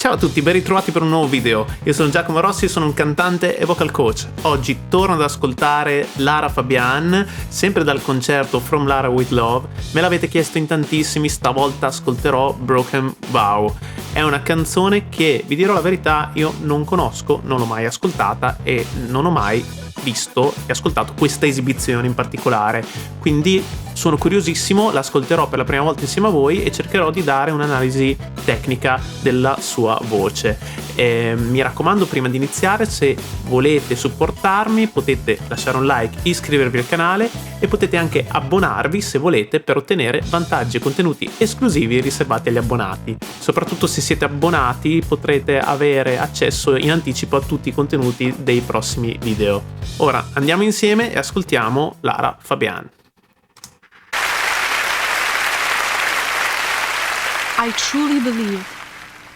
Ciao a tutti, ben ritrovati per un nuovo video. Io sono Giacomo Rossi, sono un cantante e vocal coach. Oggi torno ad ascoltare Lara Fabian, sempre dal concerto From Lara With Love. Me l'avete chiesto in tantissimi, stavolta ascolterò Broken Vow. È una canzone che, vi dirò la verità, io non conosco, non l'ho mai ascoltata e non ho mai visto e ascoltato questa esibizione in particolare. Quindi sono curiosissimo, l'ascolterò per la prima volta insieme a voi e cercherò di dare un'analisi tecnica della sua voce. Mi raccomando, prima di iniziare, se volete supportarmi potete lasciare un like, iscrivervi al canale e potete anche abbonarvi se volete per ottenere vantaggi e contenuti esclusivi riservati agli abbonati. Soprattutto se siete abbonati potrete avere accesso in anticipo a tutti i contenuti dei prossimi video. Ora andiamo insieme e ascoltiamo Lara Fabian. I truly believe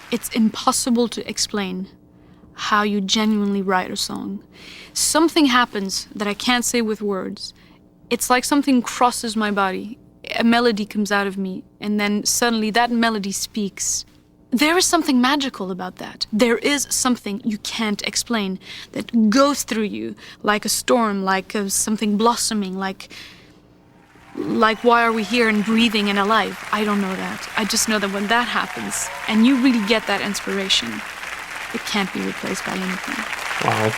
it's impossible to explain how you genuinely write a song. Something happens that I can't say with words. It's like something crosses my body. A melody comes out of me, and then suddenly that melody speaks. There is something magical about that. There is something you can't explain that goes through you like a storm, like something blossoming, like why are we here and breathing and alive? I don't know that. I just know that when that happens and you really get that inspiration, it can't be replaced by anything. Wow.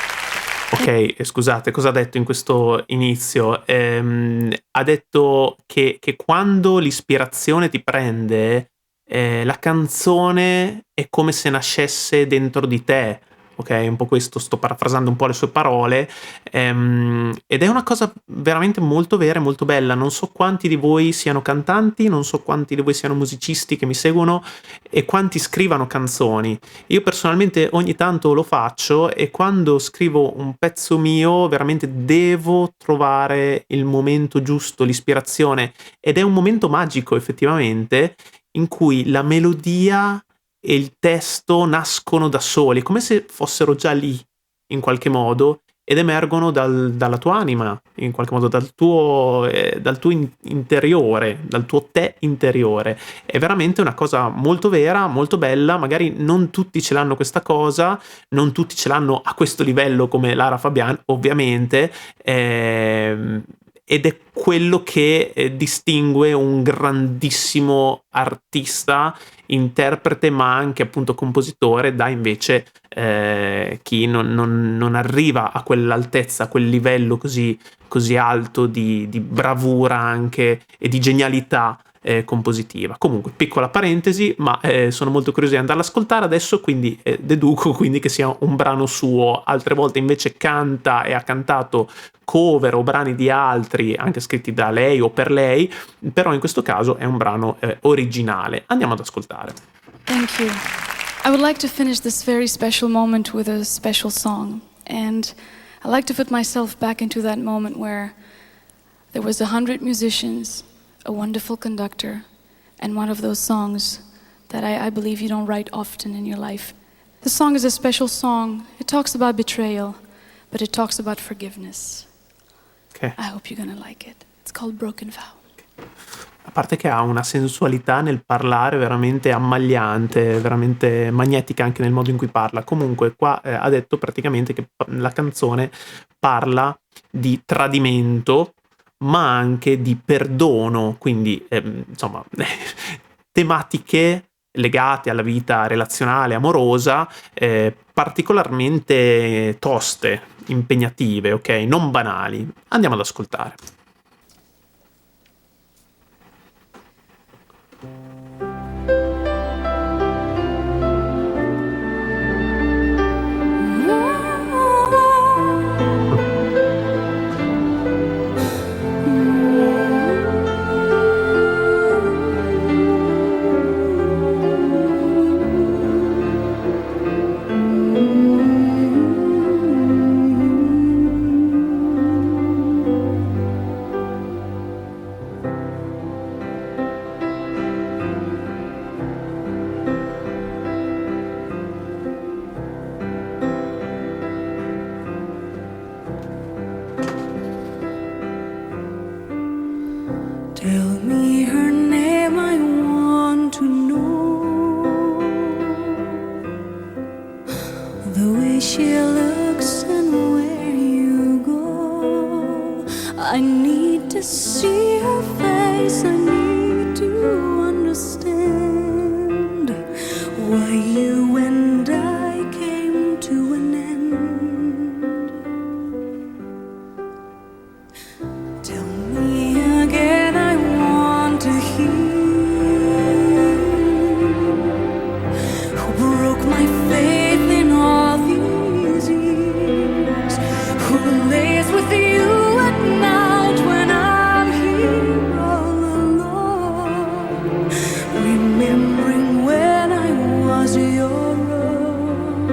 Ok, scusate, cosa ha detto in questo inizio? Ha detto che quando l'ispirazione ti prende, la canzone è come se nascesse dentro di te. Ok, un po' questo, sto parafrasando un po' le sue parole, ed è una cosa veramente molto vera e molto bella. Non so quanti di voi siano cantanti, non so quanti di voi siano musicisti che mi seguono e quanti scrivano canzoni. Io personalmente ogni tanto lo faccio e quando scrivo un pezzo mio veramente devo trovare il momento giusto, l'ispirazione, ed è un momento magico effettivamente in cui la melodia e il testo nascono da soli, come se fossero già lì in qualche modo ed emergono dalla tua anima, in qualche modo dal tuo interiore, dal tuo te interiore. È veramente una cosa molto vera, molto bella. Magari non tutti ce l'hanno questa cosa, non tutti ce l'hanno a questo livello come Lara Fabian, ovviamente, ed è quello che distingue un grandissimo artista, interprete, ma anche appunto compositore, da invece chi non arriva a quell'altezza, a quel livello così alto di bravura anche e di genialità compositiva. Comunque, piccola parentesi, ma sono molto curioso di andarla ad ascoltare adesso, quindi deduco quindi che sia un brano suo. Altre volte invece canta e ha cantato cover o brani di altri, anche scritti da lei o per lei, però in questo caso è un brano originale. Andiamo ad ascoltare. Thank you. I would like to finish this very special moment with a special song, and I like to put myself back into that moment where there was 100 musicians, a wonderful conductor, and one of those songs that I believe you don't write often in your life. The song is a special song. It talks about betrayal, but it talks about forgiveness. Okay. I hope you're gonna like it. It's called Broken Vow. A parte che ha una sensualità nel parlare veramente ammagliante, veramente magnetica anche nel modo in cui parla. Comunque qua ha detto praticamente che la canzone parla di tradimento, ma anche di perdono, quindi insomma tematiche legate alla vita relazionale, amorosa, particolarmente toste, impegnative, ok? Non banali. Andiamo ad ascoltare. way she looks and where you go. I need to see her face, I need to understand why you and I came to an end. Tell me again, I want to hear who broke my faith in all these years, who lays with you at night when I'm here all alone, remembering when I was your own.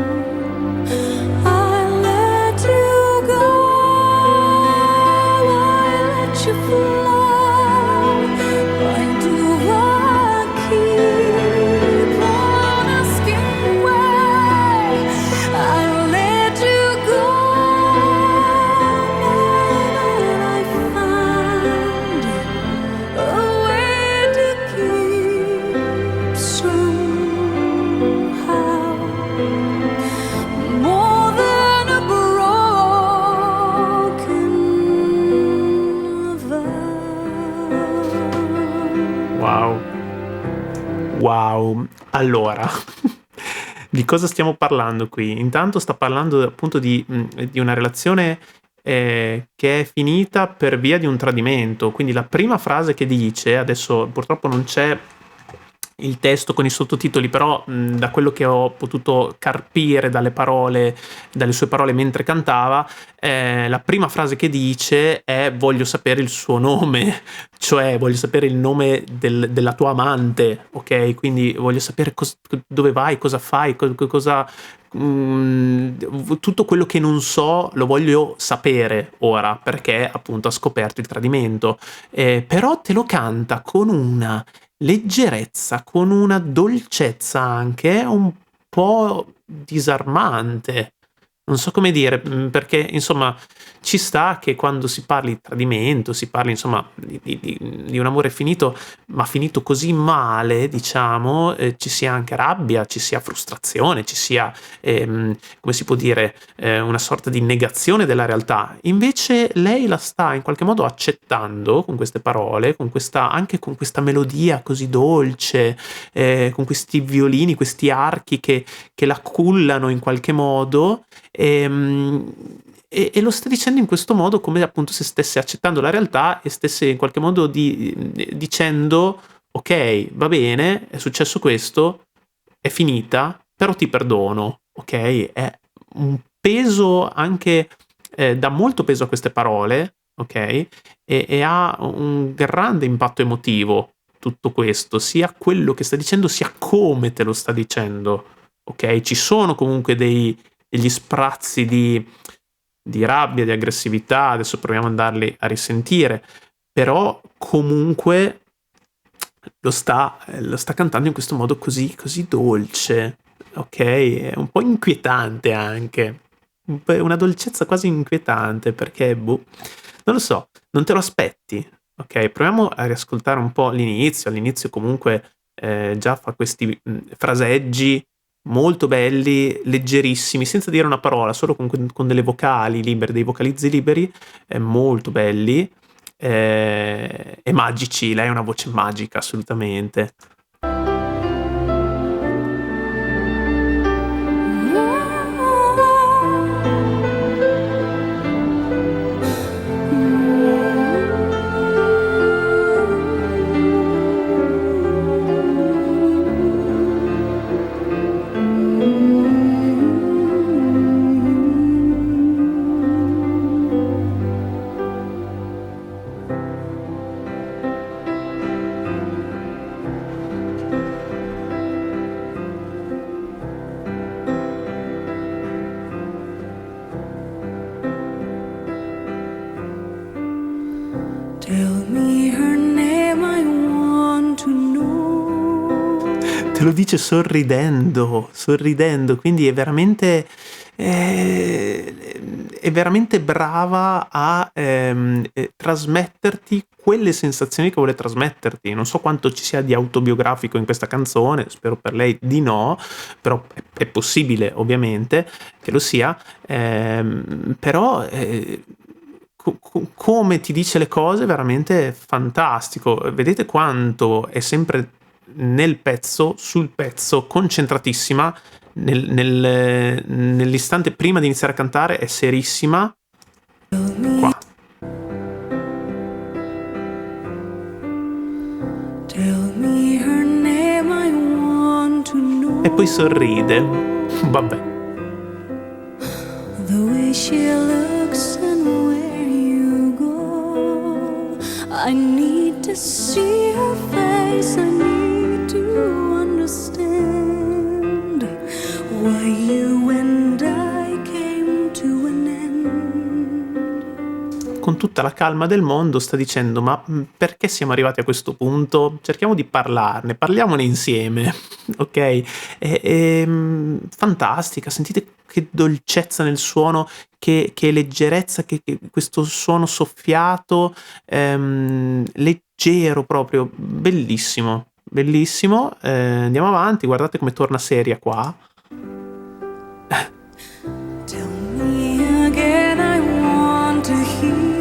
I let you go, I let you fly. Why do I keep on asking why? I let you go and I find a way to keep somehow more than a broken vow. Wow. Wow. Allora, di cosa stiamo parlando qui? Intanto sta parlando appunto di una relazione che è finita per via di un tradimento. Quindi la prima frase che dice, adesso purtroppo non c'è il testo con i sottotitoli, però da quello che ho potuto carpire dalle sue parole mentre cantava, la prima frase che dice è: voglio sapere il suo nome, cioè voglio sapere il nome della tua amante, ok? Quindi voglio sapere dove vai, cosa fai, cosa... tutto quello che non so lo voglio sapere ora, perché appunto ha scoperto il tradimento. Però te lo canta con una leggerezza, con una dolcezza anche un po' disarmante. Non so come dire, perché insomma ci sta che quando si parli di tradimento, si parli insomma di un amore finito, ma finito così male, diciamo, ci sia anche rabbia, ci sia frustrazione, ci sia, come si può dire, una sorta di negazione della realtà. Invece lei la sta in qualche modo accettando con queste parole, anche con questa melodia così dolce, con questi violini, questi archi che la cullano in qualche modo. E lo sta dicendo in questo modo, come appunto se stesse accettando la realtà e stesse in qualche modo dicendo: ok, va bene, è successo questo, è finita, però ti perdono, ok? È un peso anche, dà molto peso a queste parole, ok? E ha un grande impatto emotivo tutto questo, sia quello che sta dicendo sia come te lo sta dicendo, ok? Ci sono comunque degli sprazzi di rabbia, di aggressività, adesso proviamo ad andarli a risentire, però comunque lo sta cantando in questo modo così dolce, ok? È un po' inquietante anche, una dolcezza quasi inquietante, perché non lo so, non te lo aspetti, ok? Proviamo a riascoltare un po' all'inizio comunque già fa questi fraseggi molto belli, leggerissimi, senza dire una parola, solo con delle vocali libere, dei vocalizzi liberi, molto belli e magici. Lei ha una voce magica, assolutamente. lo dice sorridendo, quindi è veramente brava a trasmetterti quelle sensazioni che vuole trasmetterti. Non so quanto ci sia di autobiografico in questa canzone, spero per lei di no, però è possibile ovviamente che lo sia, però come ti dice le cose è veramente fantastico. Vedete quanto è sempre nel pezzo, sul pezzo, concentratissima, nell'istante prima di iniziare a cantare è serissima. Qua. E poi sorride. Vabbè. The way she looks and where you go, I need to see her face, I need to understand why you and I came to an end. Con tutta la calma del mondo sta dicendo: ma perché siamo arrivati a questo punto? Cerchiamo di parliamone insieme, ok? Fantastica, sentite che dolcezza nel suono, che leggerezza, che questo suono soffiato, leggero proprio, bellissimo, bellissimo. Andiamo avanti, guardate come torna seria qua. Tell me again, I want to hear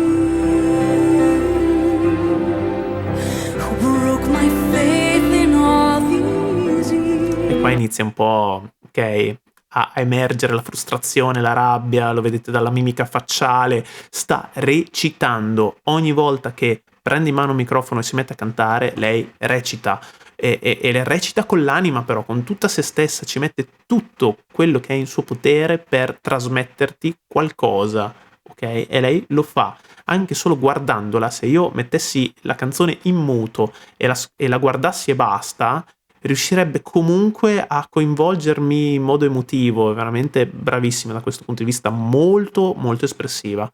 who broke my faith in all these years. E qua inizia un po', ok, a emergere la frustrazione, la rabbia, lo vedete dalla mimica facciale, sta recitando. Ogni volta che prende in mano un microfono e si mette a cantare, lei recita. E le recita con l'anima, però, con tutta se stessa, ci mette tutto quello che è in suo potere per trasmetterti qualcosa, ok? E lei lo fa, anche solo guardandola. Se io mettessi la canzone in muto e la guardassi e basta, riuscirebbe comunque a coinvolgermi in modo emotivo. È veramente bravissima da questo punto di vista, molto molto espressiva.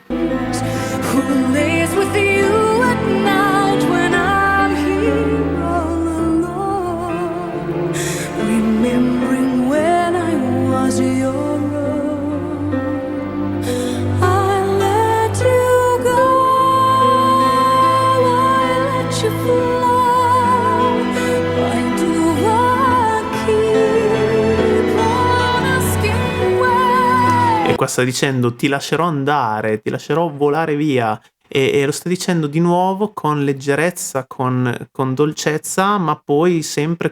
Who lays with you at night when I'm here all alone, remembering when I was your own. I let you go, I let you fly. Why do I keep on asking why? E qua sta dicendo: ti lascerò andare, ti lascerò volare via, e lo sta dicendo di nuovo con leggerezza, con dolcezza, ma poi sempre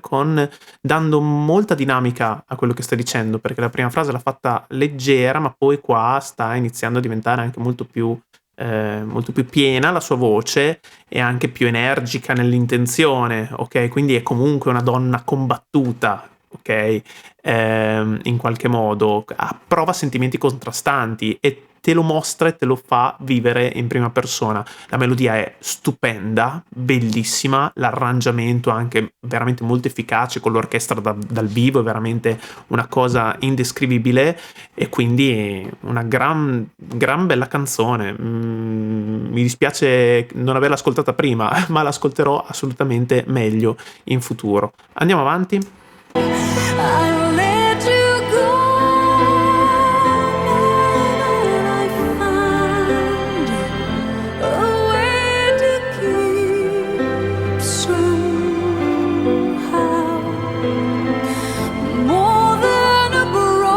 dando molta dinamica a quello che sta dicendo, perché la prima frase l'ha fatta leggera, ma poi qua sta iniziando a diventare anche molto più piena la sua voce, e anche più energica nell'intenzione, ok? Quindi è comunque una donna combattuta, ok? In qualche modo prova sentimenti contrastanti e te lo mostra e te lo fa vivere in prima persona. La melodia è stupenda, bellissima, l'arrangiamento anche veramente molto efficace con l'orchestra dal vivo, è veramente una cosa indescrivibile, e quindi una gran bella canzone. Mi dispiace non averla ascoltata prima, ma l'ascolterò assolutamente meglio in futuro. Andiamo avanti. I let you go, and I find a way to keep somehow more than a broken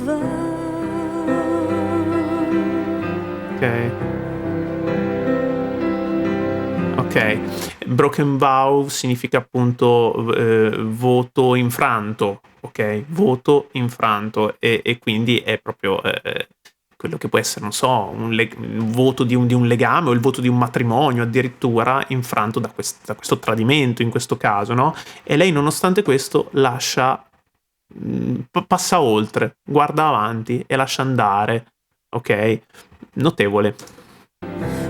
vow. Ok. Broken vow significa appunto voto infranto, ok? Voto infranto, e quindi è proprio quello che può essere, non so, un voto di un legame, o il voto di un matrimonio addirittura infranto da questo tradimento in questo caso, no? E lei nonostante questo passa oltre, guarda avanti e lascia andare, ok? Notevole.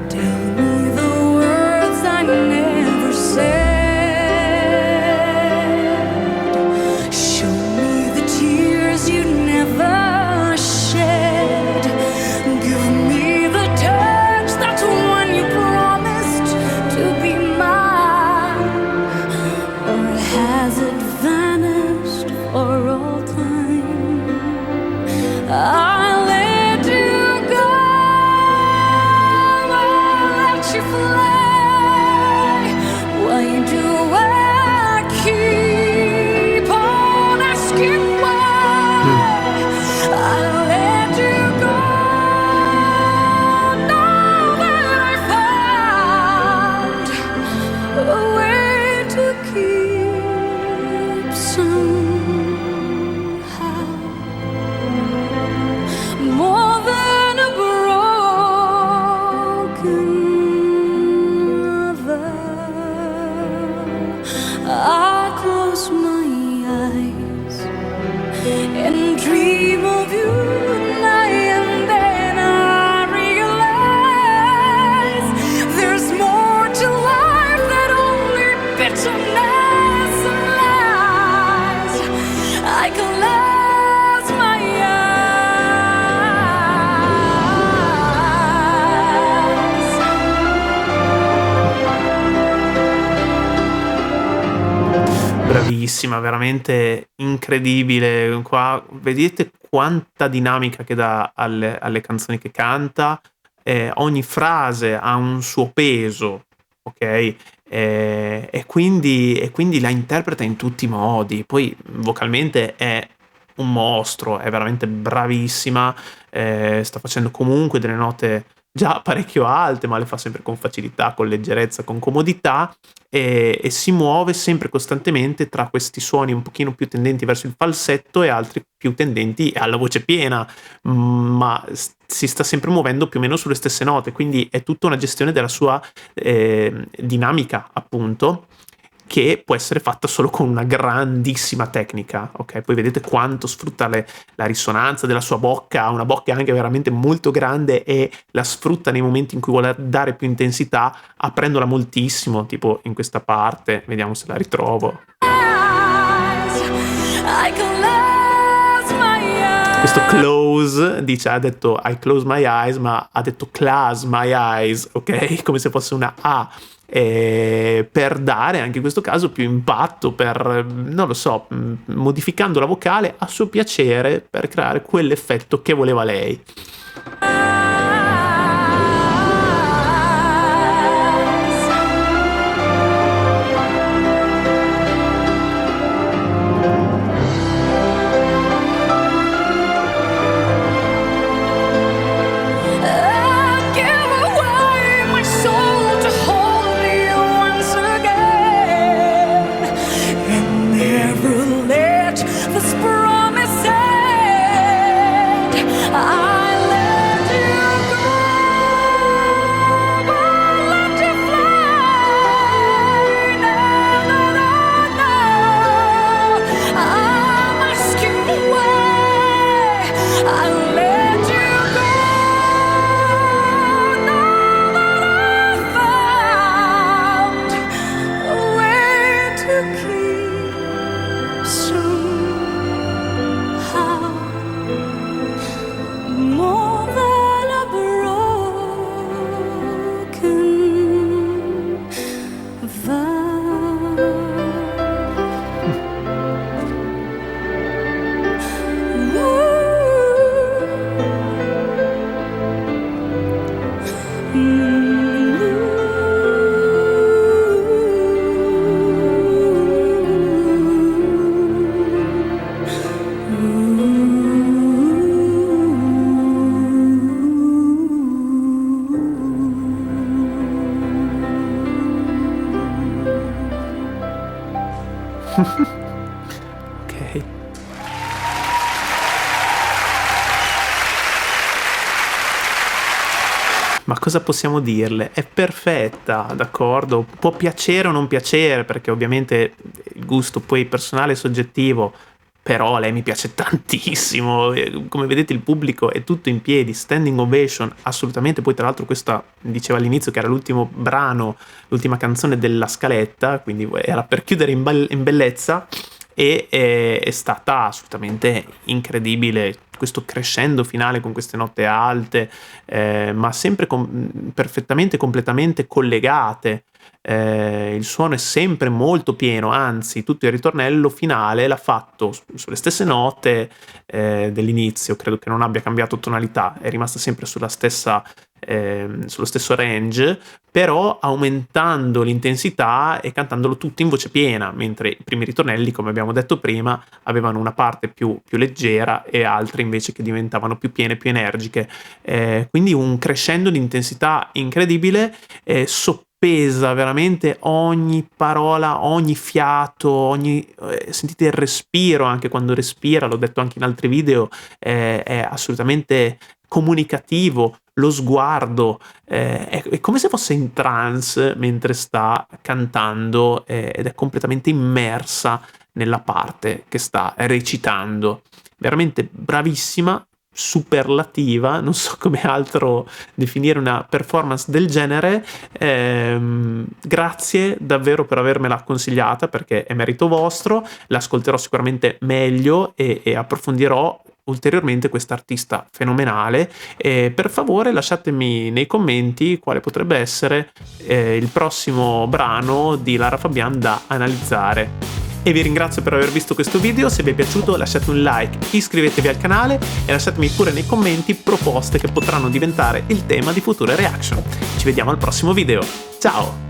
Tell me the words I never said. Show me the tears you never shed. Give me the touch that's when you promised to be I close my eyes and dream of you night, and then I realize there's more to life than only bitterness and lies. I close my Bravissima, veramente incredibile. Qua vedete quanta dinamica che dà alle canzoni che canta. Ogni frase ha un suo peso, ok? E quindi la interpreta in tutti i modi. Poi vocalmente è un mostro, è veramente bravissima. Sta facendo comunque delle note già parecchio alte, ma le fa sempre con facilità, con leggerezza, con comodità, e si muove sempre costantemente tra questi suoni un pochino più tendenti verso il falsetto e altri più tendenti alla voce piena, ma si sta sempre muovendo più o meno sulle stesse note, quindi è tutta una gestione della sua dinamica, appunto, che può essere fatta solo con una grandissima tecnica, ok? Poi vedete quanto sfrutta la risonanza della sua bocca, ha una bocca anche veramente molto grande e la sfrutta nei momenti in cui vuole dare più intensità, aprendola moltissimo, tipo in questa parte, vediamo se la ritrovo. Questo close, dice, ha detto I close my eyes, ma ha detto close my eyes, ok? Come se fosse una A. Per dare anche in questo caso più impatto, per, non lo so, modificando la vocale a suo piacere per creare quell'effetto che voleva lei. Ok. Ma cosa possiamo dirle? È perfetta, d'accordo? Può piacere o non piacere, perché ovviamente il gusto poi personale e soggettivo, però lei mi piace tantissimo. Come vedete il pubblico è tutto in piedi, standing ovation, assolutamente. Poi tra l'altro questa diceva all'inizio che era l'ultimo brano, l'ultima canzone della scaletta, quindi era per chiudere in bellezza, e è stata assolutamente incredibile questo crescendo finale con queste note alte, ma sempre perfettamente, completamente collegate. Il suono è sempre molto pieno, anzi tutto il ritornello finale l'ha fatto sulle stesse note dell'inizio, credo che non abbia cambiato tonalità, è rimasta sempre sullo stesso range, però aumentando l'intensità e cantandolo tutto in voce piena, mentre i primi ritornelli, come abbiamo detto prima, avevano una parte più leggera e altre invece che diventavano più piene, più energiche. Quindi un crescendo di intensità incredibile, soppesa veramente ogni parola, ogni fiato, sentite il respiro anche quando respira, l'ho detto anche in altri video, è assolutamente comunicativo, lo sguardo, è come se fosse in trance mentre sta cantando, ed è completamente immersa nella parte che sta recitando. Veramente bravissima, superlativa, non so come altro definire una performance del genere. Grazie davvero per avermela consigliata, perché è merito vostro, l'ascolterò sicuramente meglio e approfondirò ulteriormente quest'artista fenomenale. Per favore lasciatemi nei commenti quale potrebbe essere il prossimo brano di Lara Fabian da analizzare. E vi ringrazio per aver visto questo video. Se vi è piaciuto lasciate un like, iscrivetevi al canale e lasciatemi pure nei commenti proposte che potranno diventare il tema di future reaction. Ci vediamo al prossimo video. Ciao!